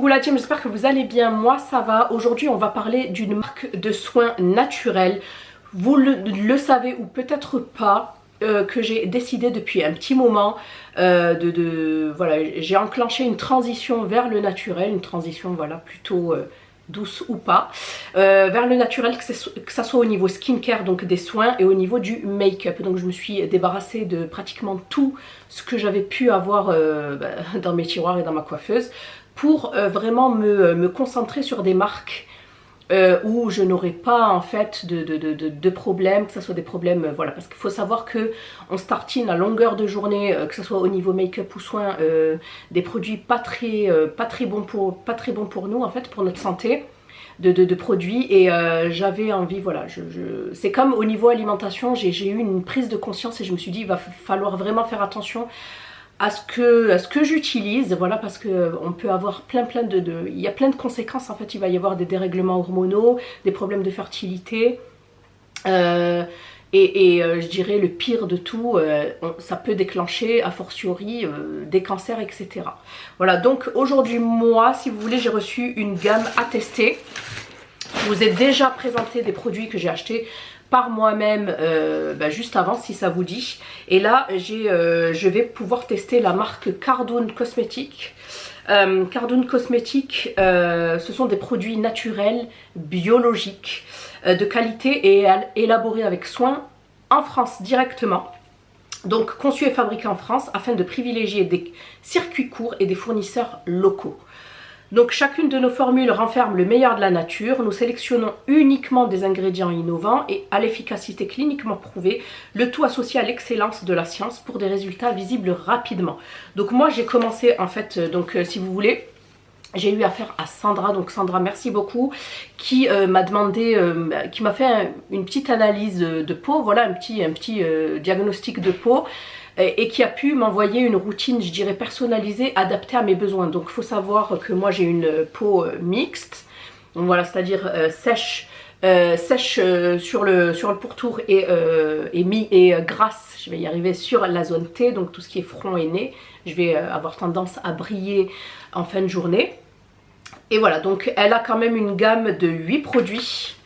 Coucou la team, j'espère que vous allez bien, moi ça va. Aujourd'hui on va parler d'une marque de soins naturels. Vous le savez ou peut-être pas, que j'ai décidé depuis un petit moment voilà, j'ai enclenché une transition vers le naturel, une transition voilà plutôt douce ou pas, vers le naturel, que ça soit au niveau skincare, donc des soins, et au niveau du make-up. Donc je me suis débarrassée de pratiquement tout ce que j'avais pu avoir dans mes tiroirs et dans ma coiffeuse, pour vraiment me concentrer sur des marques où je n'aurai pas en fait de problèmes, que ce soit des problèmes, voilà, parce qu'il faut savoir que on se tartine à longueur de journée, que ce soit au niveau make-up ou soins, des produits pas très bons pour nous en fait, pour notre santé, de produits, et j'avais envie, voilà, c'est comme au niveau alimentation, j'ai eu une prise de conscience et je me suis dit il va falloir vraiment faire attention à ce que j'utilise, voilà, parce que on peut avoir il y a plein de conséquences en fait. Il va y avoir des dérèglements hormonaux, des problèmes de fertilité, je dirais le pire de tout, ça peut déclencher a fortiori des cancers, etc. Voilà, donc aujourd'hui moi, si vous voulez, j'ai reçu une gamme à tester. Je vous ai déjà présenté des produits que j'ai achetés par moi-même juste avant, si ça vous dit. Et là je vais pouvoir tester la marque Cardoon Cosmetics. Cardoon Cosmetics, ce sont des produits naturels, biologiques, de qualité et élaborés avec soin en France directement. Donc conçus et fabriqués en France afin de privilégier des circuits courts et des fournisseurs locaux. Donc chacune de nos formules renferme le meilleur de la nature. Nous sélectionnons uniquement des ingrédients innovants et à l'efficacité cliniquement prouvée, le tout associé à l'excellence de la science pour des résultats visibles rapidement. Donc moi j'ai commencé en fait, si vous voulez, j'ai eu affaire à Sandra, donc Sandra merci beaucoup, qui m'a demandé, qui m'a fait une petite analyse de peau, voilà, un petit diagnostic de peau, et qui a pu m'envoyer une routine, je dirais personnalisée, adaptée à mes besoins. Donc il faut savoir que moi j'ai une peau mixte, donc voilà, c'est-à-dire sèche sur le pourtour et grasse, je vais y arriver, sur la zone T, donc tout ce qui est front et nez. Je vais avoir tendance à briller en fin de journée. Et voilà, donc elle a quand même une gamme de 8 produits.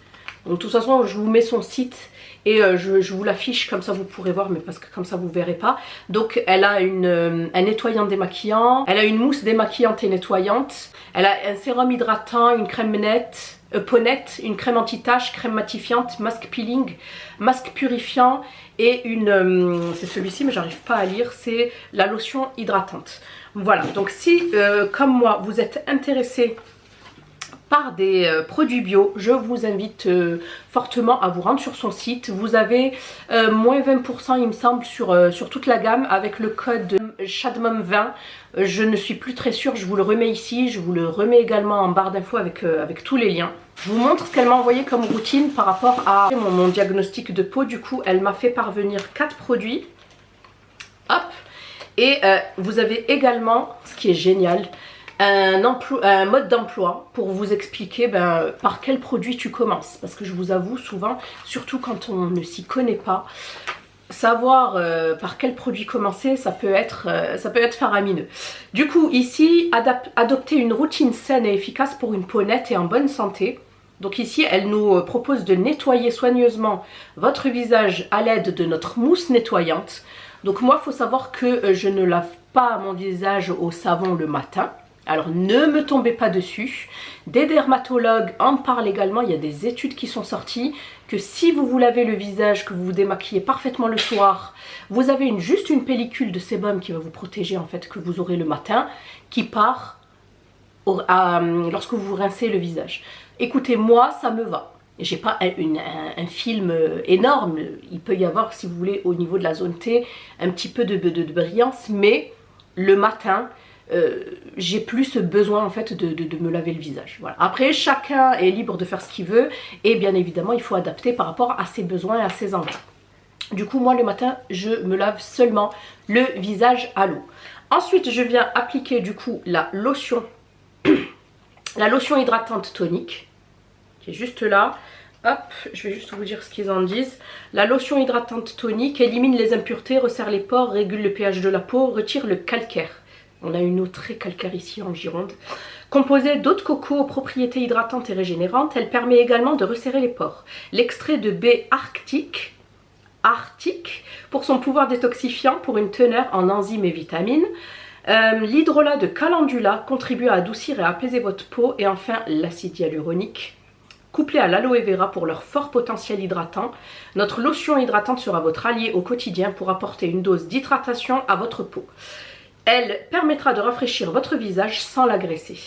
Donc de toute façon je vous mets son site et je vous l'affiche, comme ça vous pourrez voir, mais parce que comme ça vous verrez pas. Donc elle a un nettoyant démaquillant, elle a une mousse démaquillante et nettoyante, elle a un sérum hydratant, une crème peau nette, une crème anti-tache, crème matifiante, masque peeling, masque purifiant et c'est celui-ci mais j'arrive pas à lire, c'est la lotion hydratante. Voilà, donc si comme moi vous êtes intéressé par des produits bio, je vous invite fortement à vous rendre sur son site. Vous avez moins 20% il me semble sur toute la gamme avec le code Shadmom20. Je ne suis plus très sûre, je vous le remets ici, je vous le remets également en barre d'infos avec tous les liens. Je vous montre ce qu'elle m'a envoyé comme routine par rapport à mon diagnostic de peau. Du coup elle m'a fait parvenir 4 produits. Hop. Et vous avez également, ce qui est génial, un mode d'emploi pour vous expliquer par quel produit tu commences. Parce que je vous avoue, souvent, surtout quand on ne s'y connaît pas, savoir par quel produit commencer, ça peut être faramineux. Du coup, ici, adopter une routine saine et efficace pour une peau nette et en bonne santé. Donc ici, elle nous propose de nettoyer soigneusement votre visage à l'aide de notre mousse nettoyante. Donc moi, il faut savoir que je ne lave pas mon visage au savon le matin. Alors ne me tombez pas dessus. Des dermatologues en parlent également. Il y a des études qui sont sorties que si vous vous lavez le visage, que vous vous démaquillez parfaitement le soir, vous avez juste une pellicule de sébum qui va vous protéger en fait, que vous aurez le matin, qui part lorsque vous vous rincez le visage. Écoutez, moi ça me va. J'ai pas un film énorme. Il peut y avoir, si vous voulez, au niveau de la zone T, un petit peu de brillance, mais le matin, j'ai plus besoin en fait de me laver le visage. Voilà. Après, chacun est libre de faire ce qu'il veut et bien évidemment, il faut adapter par rapport à ses besoins et à ses envies. Du coup, moi le matin, je me lave seulement le visage à l'eau. Ensuite, je viens appliquer du coup la lotion hydratante tonique, qui est juste là. Hop, je vais juste vous dire ce qu'ils en disent. La lotion hydratante tonique élimine les impuretés, resserre les pores, régule le pH de la peau, retire le calcaire. On a une eau très calcaire ici en Gironde. Composée d'eau de coco aux propriétés hydratantes et régénérantes, elle permet également de resserrer les pores. L'extrait de baie arctique pour son pouvoir détoxifiant, pour une teneur en enzymes et vitamines. L'hydrolat de calendula contribue à adoucir et à apaiser votre peau. Et enfin, l'acide hyaluronique, couplé à l'aloe vera pour leur fort potentiel hydratant. Notre lotion hydratante sera votre allié au quotidien pour apporter une dose d'hydratation à votre peau. Elle permettra de rafraîchir votre visage sans l'agresser.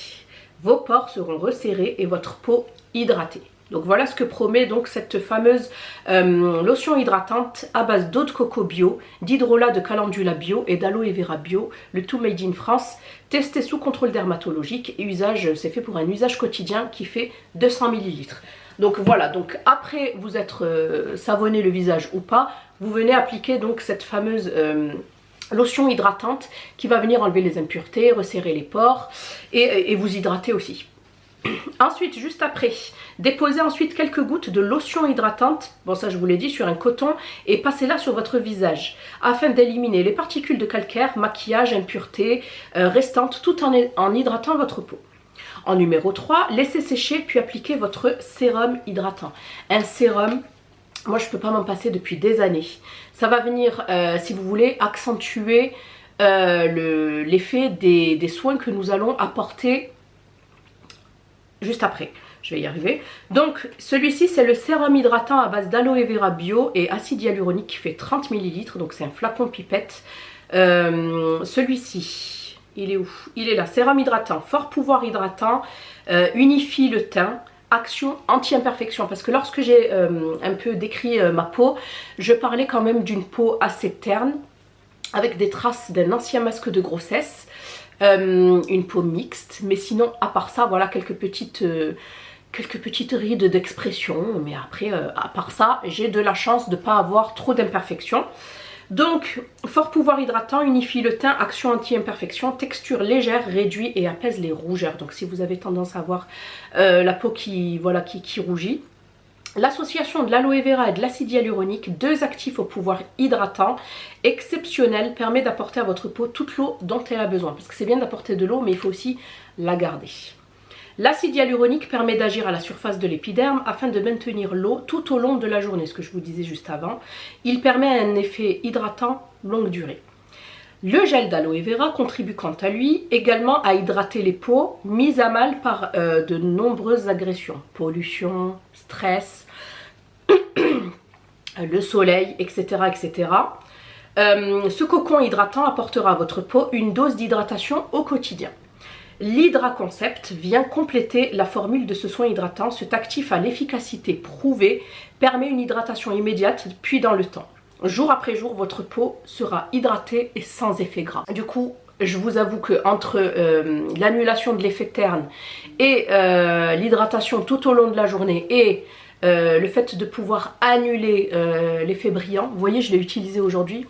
Vos pores seront resserrés et votre peau hydratée. Donc voilà ce que promet donc cette fameuse lotion hydratante à base d'eau de coco bio, d'hydrolat de calendula bio et d'aloe vera bio, le tout made in France, testé sous contrôle dermatologique et c'est fait pour un usage quotidien qui fait 200 ml. Donc voilà, donc après vous être savonné le visage ou pas, vous venez appliquer donc cette fameuse lotion hydratante qui va venir enlever les impuretés, resserrer les pores et vous hydrater aussi. Ensuite, juste après, déposez ensuite quelques gouttes de lotion hydratante, bon ça je vous l'ai dit, sur un coton et passez-la sur votre visage afin d'éliminer les particules de calcaire, maquillage, impuretés restantes tout en hydratant votre peau. En numéro 3, laissez sécher puis appliquez votre sérum hydratant. Un sérum, moi je ne peux pas m'en passer depuis des années. Ça va venir, si vous voulez, accentuer l'effet des soins que nous allons apporter juste après. Je vais y arriver. Donc celui-ci c'est le sérum hydratant à base d'aloe vera bio et acide hyaluronique qui fait 30 ml. Donc c'est un flacon pipette. Celui-ci, il est où? Il est là. Sérum hydratant, fort pouvoir hydratant, unifie le teint, action anti-imperfection. Parce que lorsque j'ai un peu décrit ma peau, je parlais quand même d'une peau assez terne, avec des traces d'un ancien masque de grossesse. Une peau mixte, mais sinon à part ça voilà quelques petites rides d'expression, mais après à part ça j'ai de la chance de ne pas avoir trop d'imperfections. Donc fort pouvoir hydratant, unifie le teint, action anti-imperfection, texture légère, réduit et apaise les rougeurs. Donc si vous avez tendance à avoir la peau qui rougit, l'association de l'aloe vera et de l'acide hyaluronique, deux actifs au pouvoir hydratant exceptionnel, permet d'apporter à votre peau toute l'eau dont elle a besoin. Parce que c'est bien d'apporter de l'eau, mais il faut aussi la garder. L'acide hyaluronique permet d'agir à la surface de l'épiderme afin de maintenir l'eau tout au long de la journée, ce que je vous disais juste avant. Il permet un effet hydratant longue durée. Le gel d'aloe vera contribue quant à lui également à hydrater les peaux mises à mal par de nombreuses agressions, pollution, stress, le soleil, etc. etc. Ce cocon hydratant apportera à votre peau une dose d'hydratation au quotidien. L'Hydra Concept vient compléter la formule de ce soin hydratant. Cet actif à l'efficacité prouvée permet une hydratation immédiate puis dans le temps. Jour après jour, votre peau sera hydratée et sans effet gras. Du coup, je vous avoue que entre l'annulation de l'effet terne et l'hydratation tout au long de la journée et le fait de pouvoir annuler l'effet brillant, vous voyez je l'ai utilisé aujourd'hui.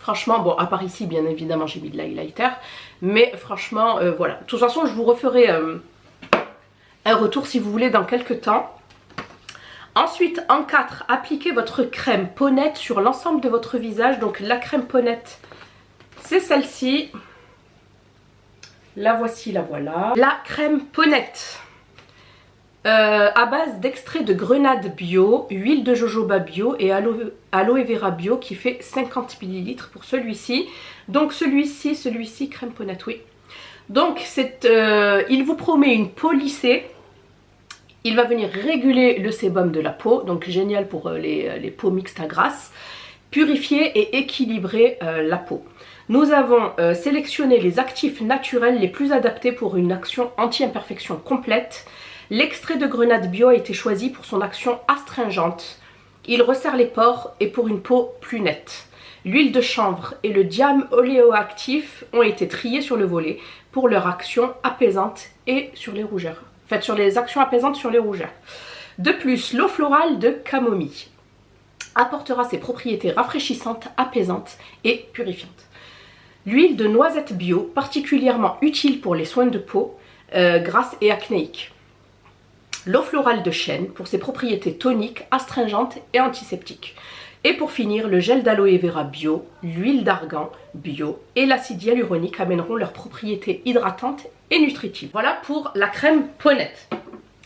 Franchement, bon à part ici bien évidemment j'ai mis de l'highlighter, mais franchement voilà. De toute façon je vous referai un retour si vous voulez dans quelques temps. Ensuite, en 4, appliquez votre crème peau nette sur l'ensemble de votre visage. Donc la crème peau nette, c'est celle-ci. La voici, la voilà. La crème peau nette, à base d'extrait de grenade bio, huile de jojoba bio et aloe vera bio qui fait 50 ml pour celui-ci. Donc celui-ci, crème peau nette, oui. Donc il vous promet une peau lissée. Il va venir réguler le sébum de la peau, donc génial pour les peaux mixtes à grasse, purifier et équilibrer la peau. Nous avons sélectionné les actifs naturels les plus adaptés pour une action anti-imperfection complète. L'extrait de grenade bio a été choisi pour son action astringente. Il resserre les pores et pour une peau plus nette. L'huile de chanvre et le diam oléoactif ont été triés sur le volet pour leur action apaisante et sur les rougeurs. Faites sur les actions apaisantes sur les rougeurs. De plus, l'eau florale de camomille apportera ses propriétés rafraîchissantes, apaisantes et purifiantes. L'huile de noisette bio, particulièrement utile pour les soins de peau grasse et acnéique. L'eau florale de chêne pour ses propriétés toniques, astringentes et antiseptiques. Et pour finir, le gel d'aloe vera bio, l'huile d'argan bio et l'acide hyaluronique amèneront leurs propriétés hydratantes et nutritive. Voilà pour la crème peau nette.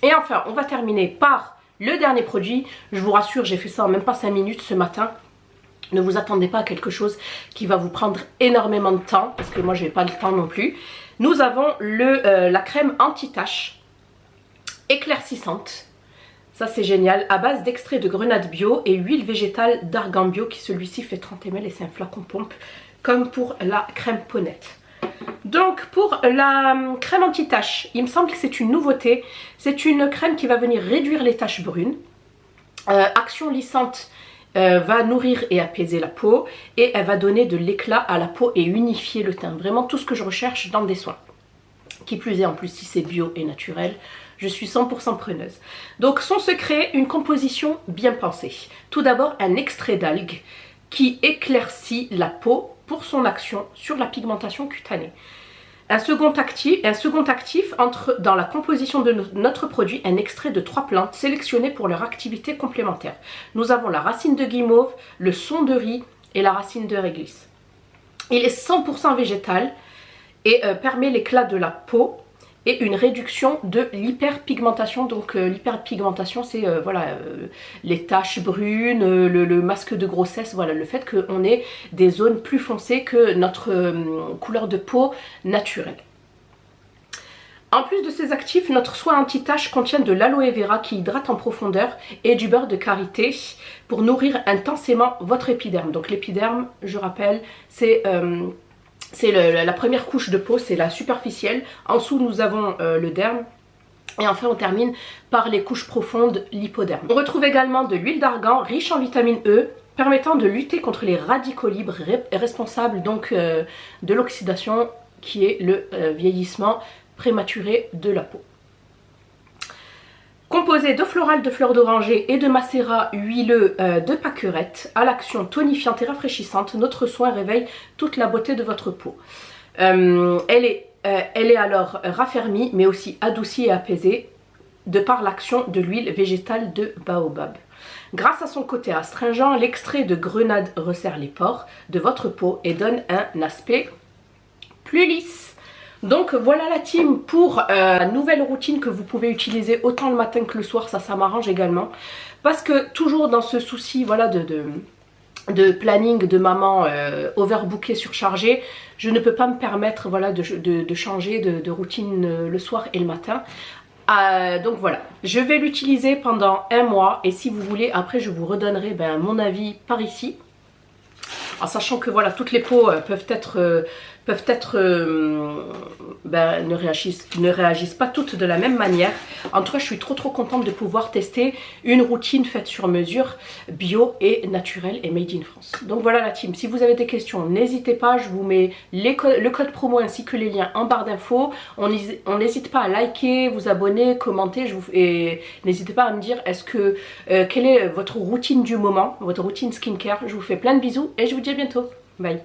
Et enfin, on va terminer par le dernier produit. Je vous rassure, j'ai fait ça en même pas 5 minutes ce matin. Ne vous attendez pas à quelque chose qui va vous prendre énormément de temps, parce que moi je n'ai pas le temps non plus. Nous avons la crème anti-tache éclaircissante. Ça c'est génial, à base d'extrait de grenade bio et huile végétale d'argan bio, qui celui-ci fait 30 ml et c'est un flacon pompe, comme pour la crème peau nette. Donc pour la crème anti-tache, il me semble que c'est une nouveauté. C'est une crème qui va venir réduire les taches brunes. Action lissante. Va nourrir et apaiser la peau et elle va donner de l'éclat à la peau et unifier le teint. Vraiment tout ce que je recherche dans des soins. Qui plus est, en plus si c'est bio et naturel, je suis 100% preneuse. Donc son secret, une composition bien pensée. Tout d'abord un extrait d'algues qui éclaircit la peau pour son action sur la pigmentation cutanée. Un second actif entre dans la composition de notre produit un extrait de 3 plantes sélectionnées pour leur activité complémentaire. Nous avons la racine de guimauve, le son de riz et la racine de réglisse. Il est 100% végétal et permet l'éclat de la peau et une réduction de l'hyperpigmentation. Donc l'hyperpigmentation c'est les taches brunes, le masque de grossesse, voilà, le fait qu'on ait des zones plus foncées que notre couleur de peau naturelle. En plus de ces actifs, notre soin anti-tache contient de l'aloe vera qui hydrate en profondeur et du beurre de karité pour nourrir intensément votre épiderme. Donc l'épiderme, je rappelle, c'est la première couche de peau, c'est la superficielle. En dessous, nous avons le derme. Et enfin, on termine par les couches profondes, l'hypoderme. On retrouve également de l'huile d'argan riche en vitamine E, permettant de lutter contre les radicaux libres responsables donc de l'oxydation, qui est le vieillissement prématuré de la peau. Composé d'eau florale de fleurs d'oranger et de macérat huileux de pâquerette, à l'action tonifiante et rafraîchissante, notre soin réveille toute la beauté de votre peau. Elle est alors raffermie mais aussi adoucie et apaisée de par l'action de l'huile végétale de baobab. Grâce à son côté astringent, l'extrait de grenade resserre les pores de votre peau et donne un aspect plus lisse. Donc voilà la team pour la nouvelle routine que vous pouvez utiliser autant le matin que le soir, ça m'arrange également. Parce que toujours dans ce souci voilà, de planning de maman overbookée, surchargée, je ne peux pas me permettre voilà, de changer de routine le soir et le matin. Donc voilà, je vais l'utiliser pendant 1 mois et si vous voulez, après je vous redonnerai mon avis par ici. En sachant que voilà, toutes les peaux ne réagissent pas toutes de la même manière. En tout cas, je suis trop contente de pouvoir tester une routine faite sur mesure, bio et naturelle et made in France. Donc voilà la team, si vous avez des questions, n'hésitez pas, je vous mets le code promo ainsi que les liens en barre d'infos. On n'hésite pas à liker, vous abonner, commenter, et n'hésitez pas à me dire quelle est votre routine du moment, votre routine skincare. Je vous fais plein de bisous et je vous dis à bientôt. Bye.